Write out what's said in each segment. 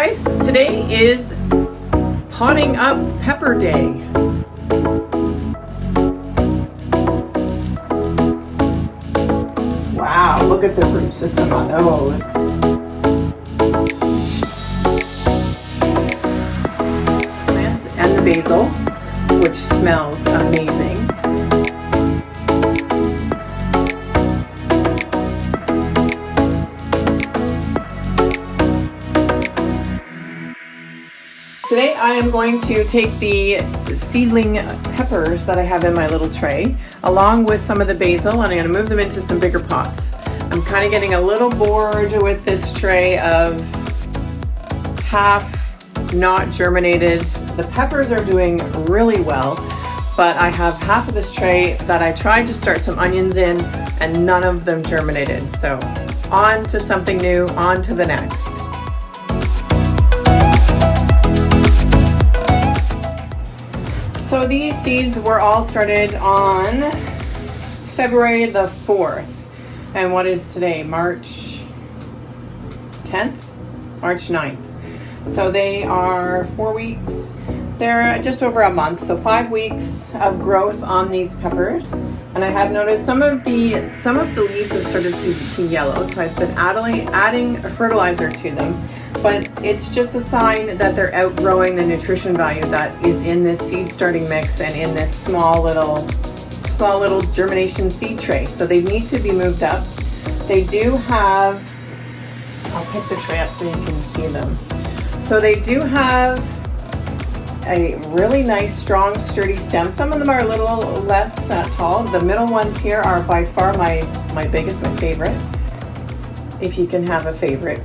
guys, today is potting up pepper day. Wow, look at the root system on those. Plants and the basil, which smells amazing. Today I am going to take the seedling peppers that I have in my little tray, along with some of the basil, and I'm going to move them into some bigger pots. I'm kind of getting a little bored with this tray of half not germinated. The peppers are doing really well, but I have half of this tray that I tried to start some onions in and none of them germinated. So on to something new, on to the next. So these seeds were all started on February the 4th. And what is today? March 10th? March 9th. So they are 4 weeks. They're just over a month, so 5 weeks of growth on these peppers. And I have noticed some of the leaves have started to yellow, so I've been adding a fertilizer to them. But it's just a sign that they're outgrowing the nutrition value that is in this seed starting mix and in this small little germination seed tray. So they need to be moved up. They do have, I'll pick the tray up so you can see them. So they do have a really nice, strong, sturdy stem. Some of them are a little less tall. The middle ones here are by far my biggest, my favorite, if you can have a favorite.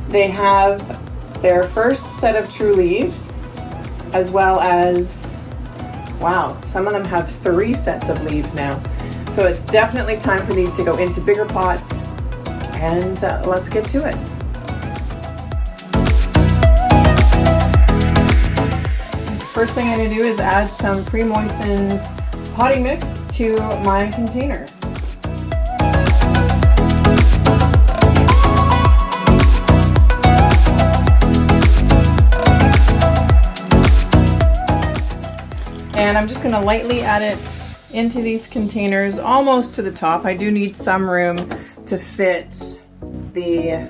They have their first set of true leaves, as well as, wow, some of them have 3 sets of leaves now. So it's definitely time for these to go into bigger pots, and let's get to it. First thing I'm going to do is add some pre-moistened potting mix to my containers. And I'm just going to lightly add it into these containers, almost to the top. I do need some room to fit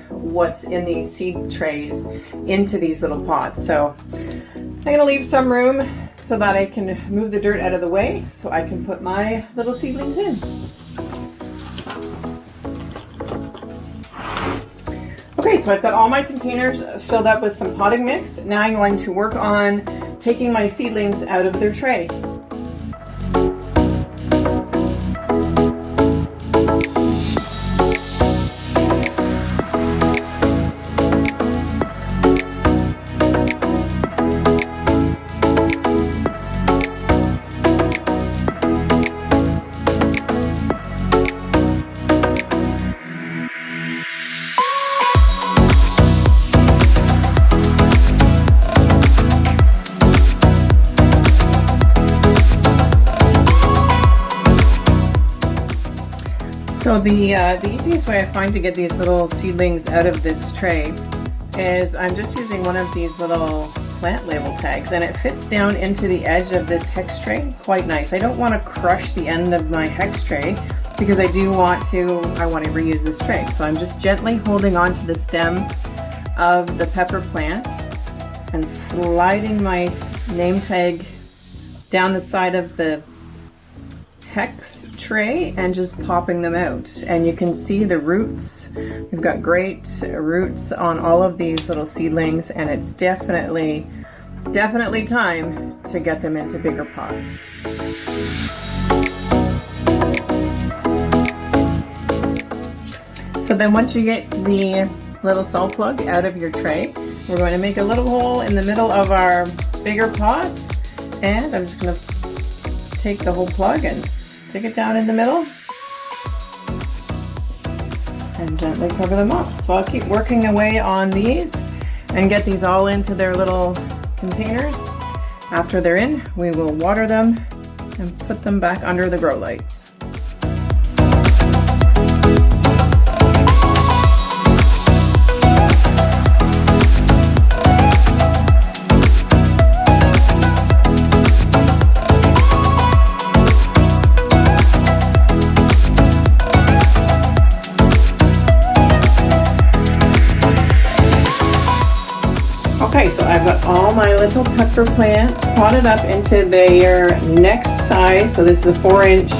what's in these seed trays into these little pots. So I'm going to leave some room so that I can move the dirt out of the way so I can put my little seedlings in. Okay, so I've got all my containers filled up with some potting mix. Now I'm going to work on taking my seedlings out of their tray. So the easiest way I find to get these little seedlings out of this tray is I'm just using one of these little plant label tags, and it fits down into the edge of this hex tray quite nice. I don't want to crush the end of my hex tray because I want to reuse this tray. So I'm just gently holding onto the stem of the pepper plant and sliding my name tag down the side of the hex tray and just popping them out. And you can see the roots. We've got great roots on all of these little seedlings, and it's definitely time to get them into bigger pots. So then once you get the little cell plug out of your tray, we're going to make a little hole in the middle of our bigger pot, and I'm just going to take the whole plug and stick it down in the middle and gently cover them up. So I'll keep working away on these and get these all into their little containers. After they're in, we will water them and put them back under the grow lights. Okay, so I've got all my little pepper plants potted up into their next size. So this is a 4-inch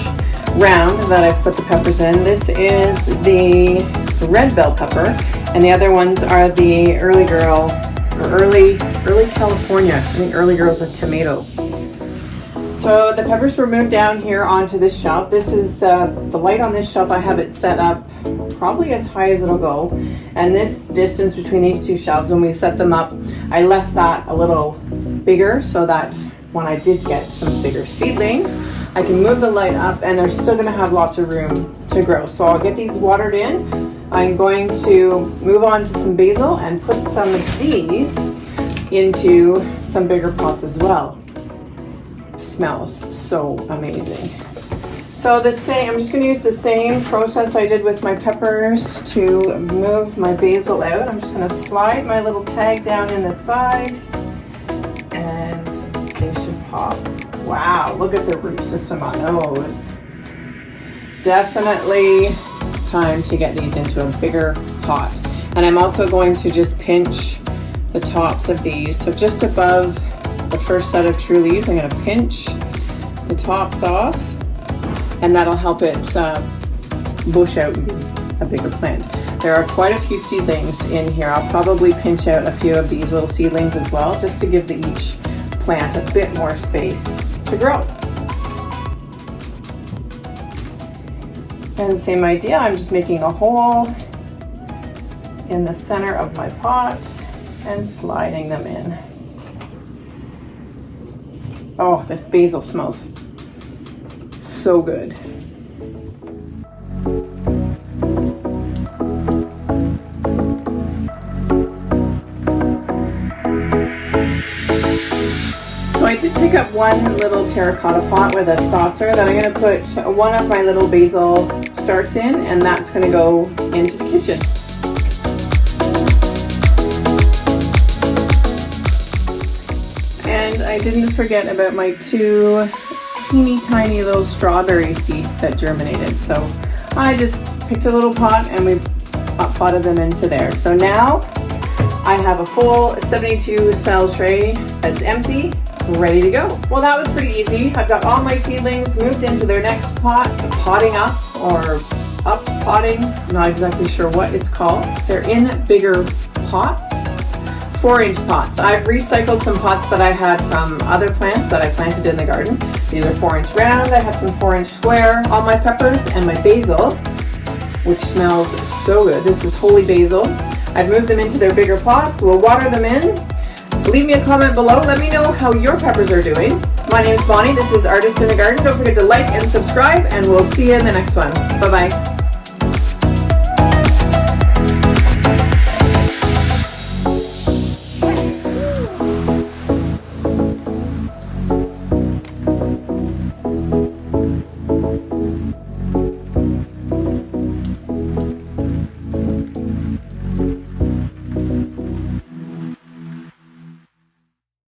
round that I've put the peppers in. This is the red bell pepper, and the other ones are the early girl, or early California. I think early girl's a tomato. So the peppers were moved down here onto this shelf. This is the light on this shelf. I have it set up probably as high as it'll go. And this distance between these two shelves, when we set them up, I left that a little bigger so that when I did get some bigger seedlings, I can move the light up and they're still gonna have lots of room to grow. So I'll get these watered in. I'm going to move on to some basil and put some of these into some bigger pots as well. Smells so amazing. So I'm just going to use the same process I did with my peppers to move my basil out. I'm just going to slide my little tag down in the side and they should pop. Wow, look at the root system on those. Definitely time to get these into a bigger pot. And I'm also going to just pinch the tops of these. So just above the first set of true leaves, I'm going to pinch the tops off, and that'll help it bush out and be a bigger plant. There are quite a few seedlings in here. I'll probably pinch out a few of these little seedlings as well, just to give each plant a bit more space to grow. And the same idea, I'm just making a hole in the center of my pot and sliding them in. Oh, this basil smells so good. So I did pick up one little terracotta pot with a saucer that I'm going to put one of my little basil starts in, and that's going to go into the kitchen. And I didn't forget about my 2 teeny tiny little strawberry seeds that germinated. So I just picked a little pot and we potted them into there. So now I have a full 72 cell tray that's empty, ready to go. Well, that was pretty easy. I've got all my seedlings moved into their next pots, potting up or up potting. I'm not exactly sure what it's called. They're in bigger pots. 4-inch pots. I've recycled some pots that I had from other plants that I planted in the garden. These are 4-inch round. I have some 4-inch square. All my peppers and my basil, which smells so good. This is holy basil. I've moved them into their bigger pots. We'll water them in. Leave me a comment below. Let me know how your peppers are doing. My name is Bonnie. This is Artist in the Garden. Don't forget to like and subscribe, and we'll see you in the next one. Bye-bye.